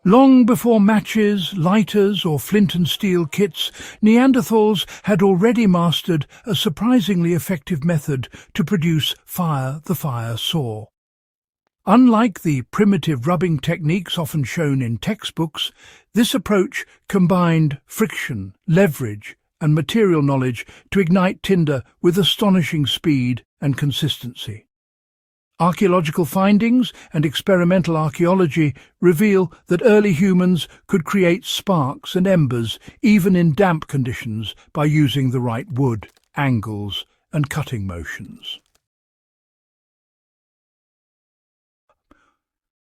Long before matches, lighters or flint and steel kits, Neanderthals had already mastered a surprisingly effective method to produce fire, the fire saw. Unlike the primitive rubbing techniques often shown in textbooks, this approach combined friction, leverage, and material knowledge to ignite tinder with astonishing speed and consistency. Archaeological findings and experimental archaeology reveal that early humans could create sparks and embers even in damp conditions by using the right wood, angles, and cutting motions.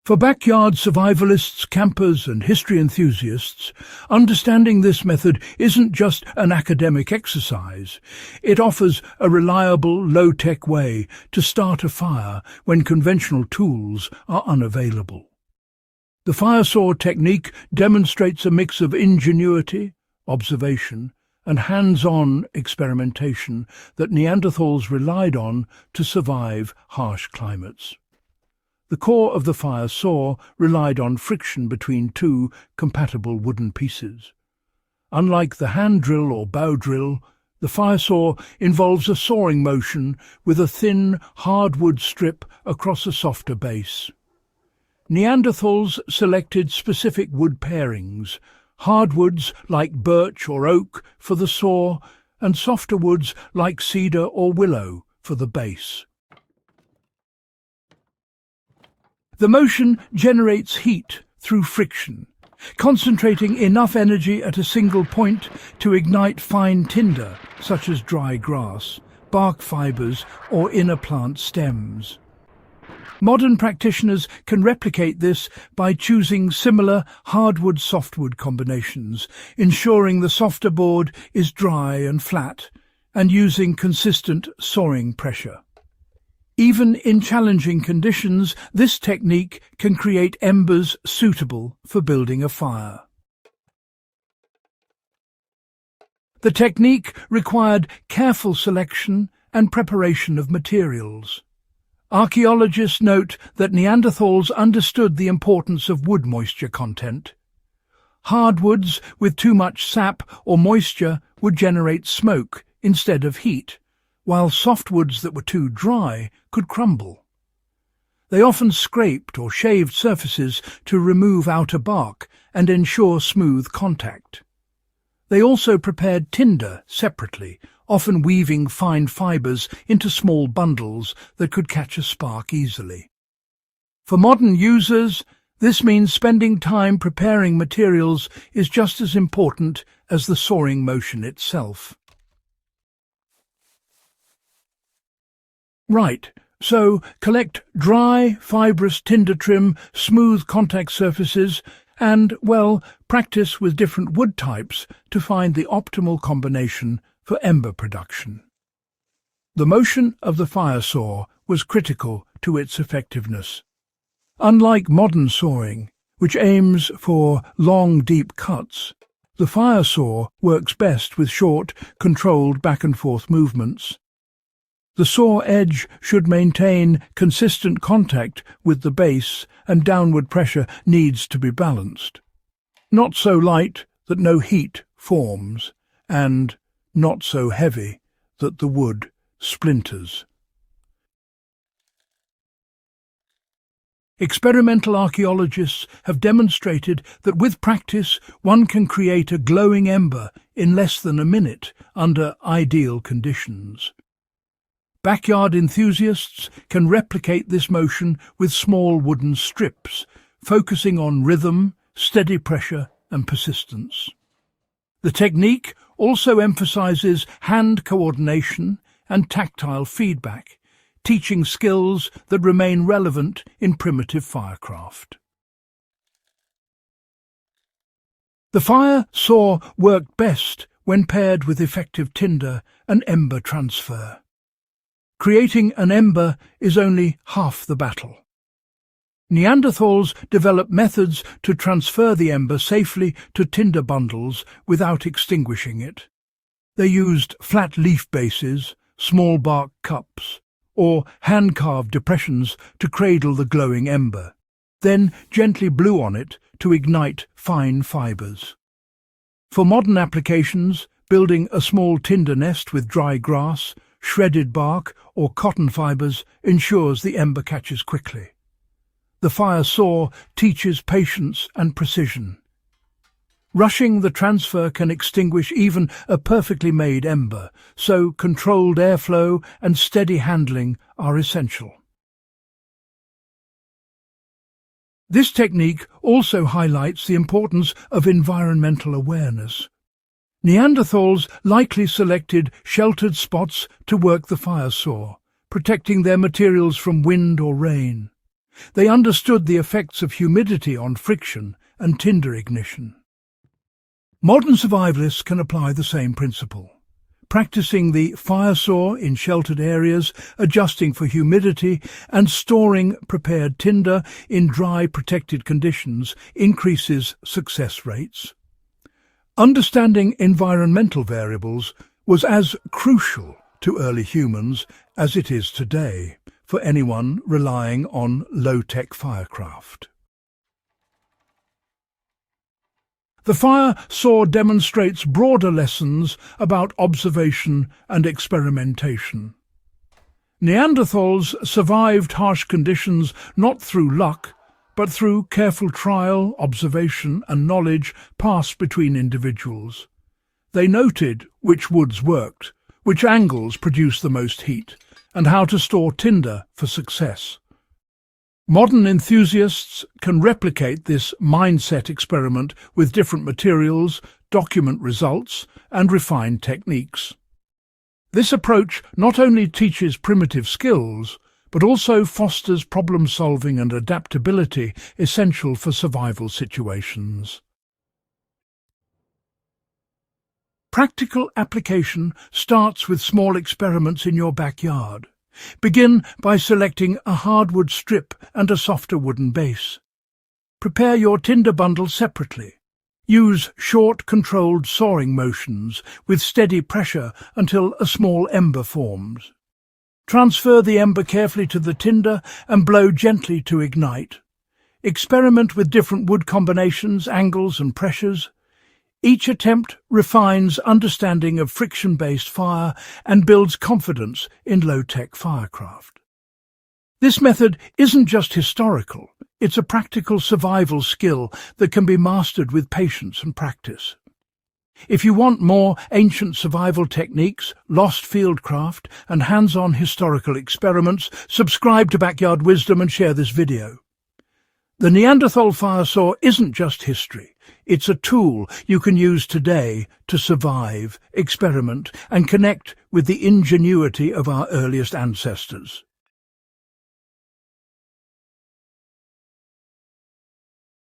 For backyard survivalists, campers and history enthusiasts, understanding this method isn't just an academic exercise. It offers a reliable, low-tech way to start a fire when conventional tools are unavailable. The fire saw technique demonstrates a mix of ingenuity, observation, and hands-on experimentation that Neanderthals relied on to survive harsh climates. The core of the fire saw relied on friction between two compatible wooden pieces. Unlike the hand drill or bow drill, the fire saw involves a sawing motion with a thin, hardwood strip across a softer base. Neanderthals selected specific wood pairings, hardwoods like birch or oak for the saw, and softer woods like cedar or willow for the base. The motion generates heat through friction, concentrating enough energy at a single point to ignite fine tinder, such as dry grass, bark fibres or inner plant stems. Modern practitioners can replicate this by choosing similar hardwood-softwood combinations, ensuring the softer board is dry and flat, and using consistent sawing pressure. Even in challenging conditions, this technique can create embers suitable for building a fire. The technique required careful selection and preparation of materials. Archaeologists note that Neanderthals understood the importance of wood moisture content. Hardwoods with too much sap or moisture would generate smoke instead of heat, while softwoods that were too dry could crumble. They often scraped or shaved surfaces to remove outer bark and ensure smooth contact. They also prepared tinder separately, often weaving fine fibres into small bundles that could catch a spark easily. For modern users, this means spending time preparing materials is just as important as the sawing motion itself. Right, so collect dry, fibrous tinder trim, smooth contact surfaces, and, well, practice with different wood types to find the optimal combination for ember production. The motion of the fire saw was critical to its effectiveness. Unlike modern sawing, which aims for long, deep cuts, the fire saw works best with short, controlled back-and-forth movements. The saw edge should maintain consistent contact with the base, and downward pressure needs to be balanced. Not so light that no heat forms, and not so heavy that the wood splinters. Experimental archaeologists have demonstrated that with practice one can create a glowing ember in less than a minute under ideal conditions. Backyard enthusiasts can replicate this motion with small wooden strips, focusing on rhythm, steady pressure and persistence. The technique also emphasizes hand coordination and tactile feedback, teaching skills that remain relevant in primitive firecraft. The fire saw worked best when paired with effective tinder and ember transfer. Creating an ember is only half the battle. Neanderthals developed methods to transfer the ember safely to tinder bundles without extinguishing it. They used flat leaf bases, small bark cups, or hand-carved depressions to cradle the glowing ember, then gently blew on it to ignite fine fibres. For modern applications, building a small tinder nest with dry grass, shredded bark or cotton fibres ensures the ember catches quickly. The fire saw teaches patience and precision. Rushing the transfer can extinguish even a perfectly made ember, so controlled airflow and steady handling are essential. This technique also highlights the importance of environmental awareness. Neanderthals likely selected sheltered spots to work the fire saw, protecting their materials from wind or rain. They understood the effects of humidity on friction and tinder ignition. Modern survivalists can apply the same principle, practicing the fire saw in sheltered areas, adjusting for humidity, and storing prepared tinder in dry, protected conditions increases success rates. Understanding environmental variables was as crucial to early humans as it is today for anyone relying on low-tech firecraft. The fire saw demonstrates broader lessons about observation and experimentation. Neanderthals survived harsh conditions not through luck, but through careful trial, observation and knowledge passed between individuals. They noted which woods worked, which angles produced the most heat, and how to store tinder for success. Modern enthusiasts can replicate this mindset experiment with different materials, document results, and refine techniques. This approach not only teaches primitive skills, but also fosters problem-solving and adaptability essential for survival situations. Practical application starts with small experiments in your backyard. Begin by selecting a hardwood strip and a softer wooden base. Prepare your tinder bundle separately. Use short, controlled sawing motions with steady pressure until a small ember forms. Transfer the ember carefully to the tinder and blow gently to ignite. Experiment with different wood combinations, angles and pressures. Each attempt refines understanding of friction-based fire and builds confidence in low-tech firecraft. This method isn't just historical, it's a practical survival skill that can be mastered with patience and practice. If you want more ancient survival techniques, lost fieldcraft, and hands-on historical experiments, subscribe to Backyard Wisdom and share this video. The Neanderthal fire saw isn't just history. It's a tool you can use today to survive, experiment, and connect with the ingenuity of our earliest ancestors.